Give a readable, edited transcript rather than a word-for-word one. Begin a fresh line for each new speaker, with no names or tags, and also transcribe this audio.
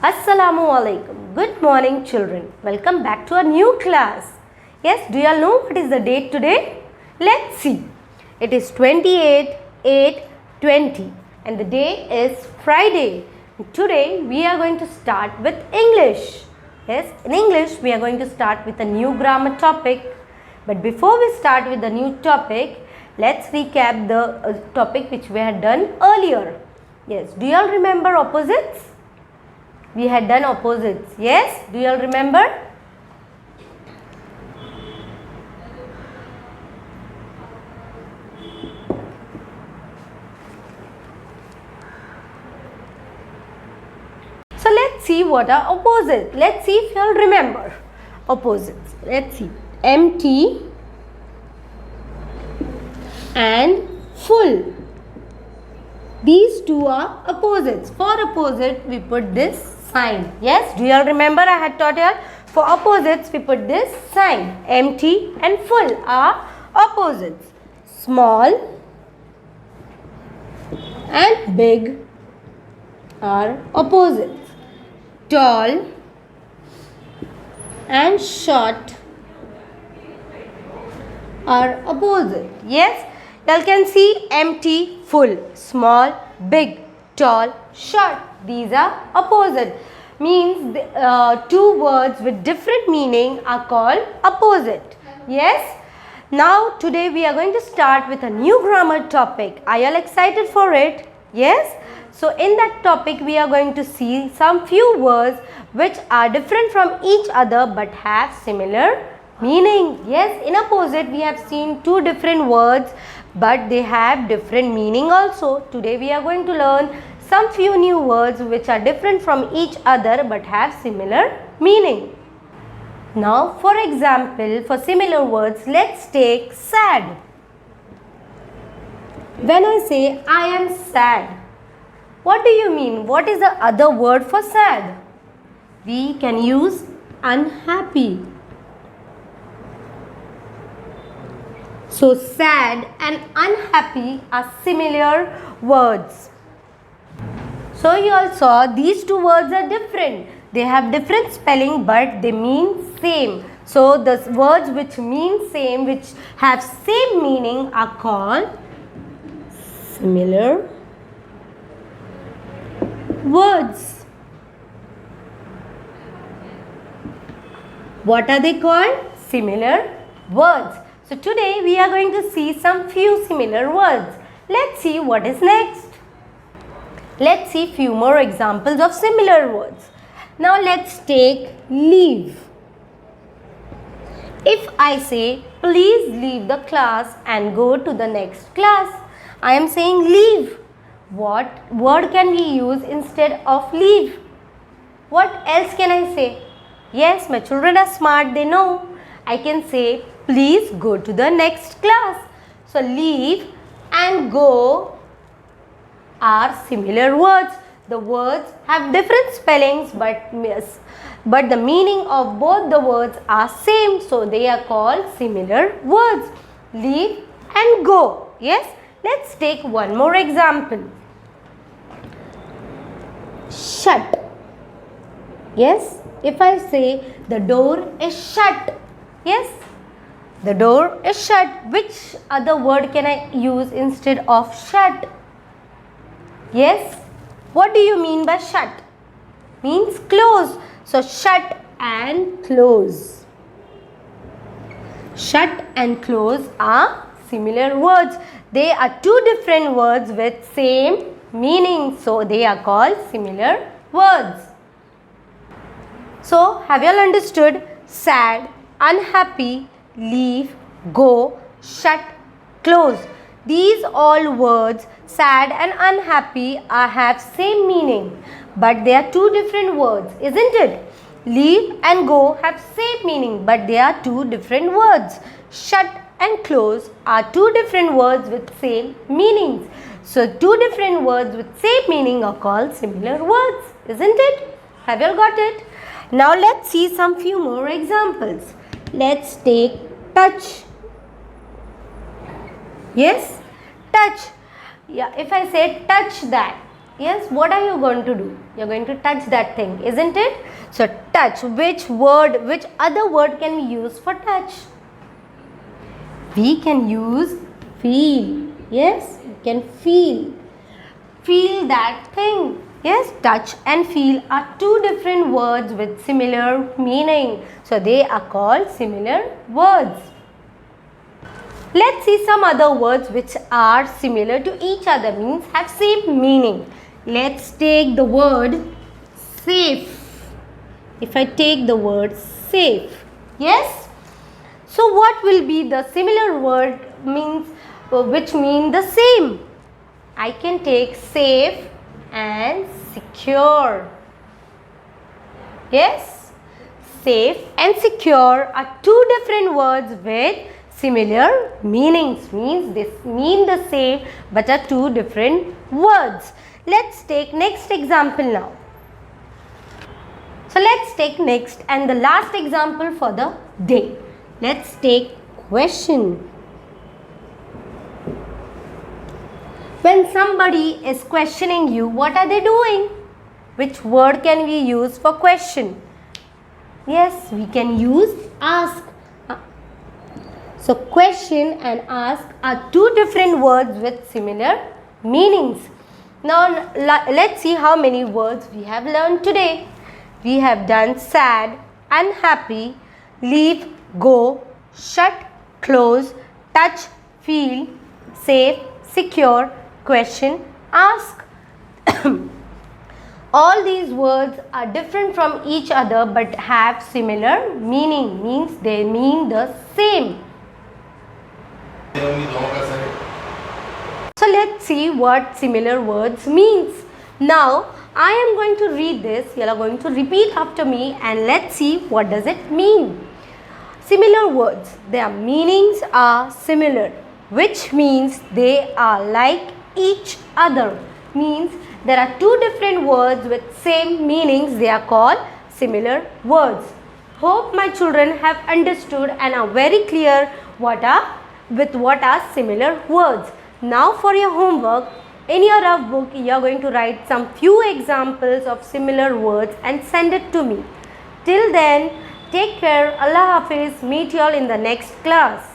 Assalamu alaikum. Good morning, children. Welcome back to a new class. Yes, do you all know what is the date today? Let's see. It is 28/8/20 and the day is Friday. Today we are going to start with English. Yes, in English we are going to start with a new grammar topic. But before we start with the new topic, let's recap the topic which we had done earlier. Yes, do you all remember opposites? We had done opposites. Yes, do you all remember? So let's see what are opposites. Let's see if you all remember opposites. Let's see. Empty and full. These two are opposites. For opposite we put this sign. Yes, do you all remember I had taught you all? For opposites we put this sign. Empty and full are opposites. Small and big are opposites. Tall and short are opposite. Yes, you all can see empty, full, small, big, tall, short. These are opposite. Means two words with different meaning are called opposite. Yes. Now today we are going to start with a new grammar topic. Are you all excited for it? Yes. So in that topic we are going to see some few words which are different from each other but have similar meaning. Yes, in opposite we have seen two different words but they have different meaning also. Today we are going to learn some few new words which are different from each other but have similar meaning. Now for example, for similar words, let's take sad. When I say I am sad, what do you mean? What is the other word for sad? We can use unhappy. So sad and unhappy are similar words. So you all saw these two words are different. They have different spelling but they mean same. So the words which mean same, which have same meaning are called similar words. What are they called? Similar words. So today we are going to see some few similar words. Let's see what is next. Let's see few more examples of similar words. Now let's take leave. If I say please leave the class and go to the next class, I am saying leave. What word can we use instead of leave? What else can I say? Yes, my children are smart, they know. I can say please go to the next class. So leave and go are similar words. The words have different spellings but the meaning of both the words are same. So they are called similar words. Leave and go. Yes. Let's take one more example. Shut. Yes. If I say the door is shut. Yes. The door is shut. Which other word can I use instead of shut? Yes. What do you mean by shut? Means close. So shut and close. Shut and close are similar words. They are two different words with same meaning. So they are called similar words. So have you all understood? Sad, unhappy, leave, go, shut, close. These all words, sad and unhappy, have same meaning. But they are two different words, isn't it? Leave and go have same meaning but they are two different words. Shut and close are two different words with same meanings. So two different words with same meaning are called similar words, isn't it? Have you all got it? Now let's see some few more examples. Let's take touch. Yes, touch. Yeah, if I say touch that, Yes, what are you going to do? You're going to touch that thing, isn't it? So touch, which other word can we use for touch? We can use feel. Yes, you can feel. Feel that thing. Yes, touch and feel are two different words with similar meaning. So they are called similar words. Let's see some other words which are similar to each other, means have same meaning. Let's take the word safe. If I take the word safe, yes. So what will be the similar word which mean the same? I can take safe and secure. Yes, safe and secure are two different words with similar meanings, means they mean the same but are two different words. Let's take next example now. So let's take next and the last example for the day. Let's take question. When somebody is questioning you, what are they doing? Which word can we use for question? Yes, we can use ask. So question and ask are two different words with similar meanings. Now let's see how many words we have learned today. We have done sad, unhappy, leave, go, shut, close, touch, feel, safe, secure, question, ask. All these words are different from each other but have similar meaning, means they mean the same. So let's see what similar words means. Now I am going to read this, you are going to repeat after me and let's see what does it mean. Similar words, their meanings are similar, which means they are like each other, means there are two different words with same meanings, they are called similar words. Hope my children have understood and are very clear what are similar words. Now for your homework, in your rough book, you are going to write some few examples of similar words and send it to me. Till then, take care. Allah Hafiz. Meet you all in the next class.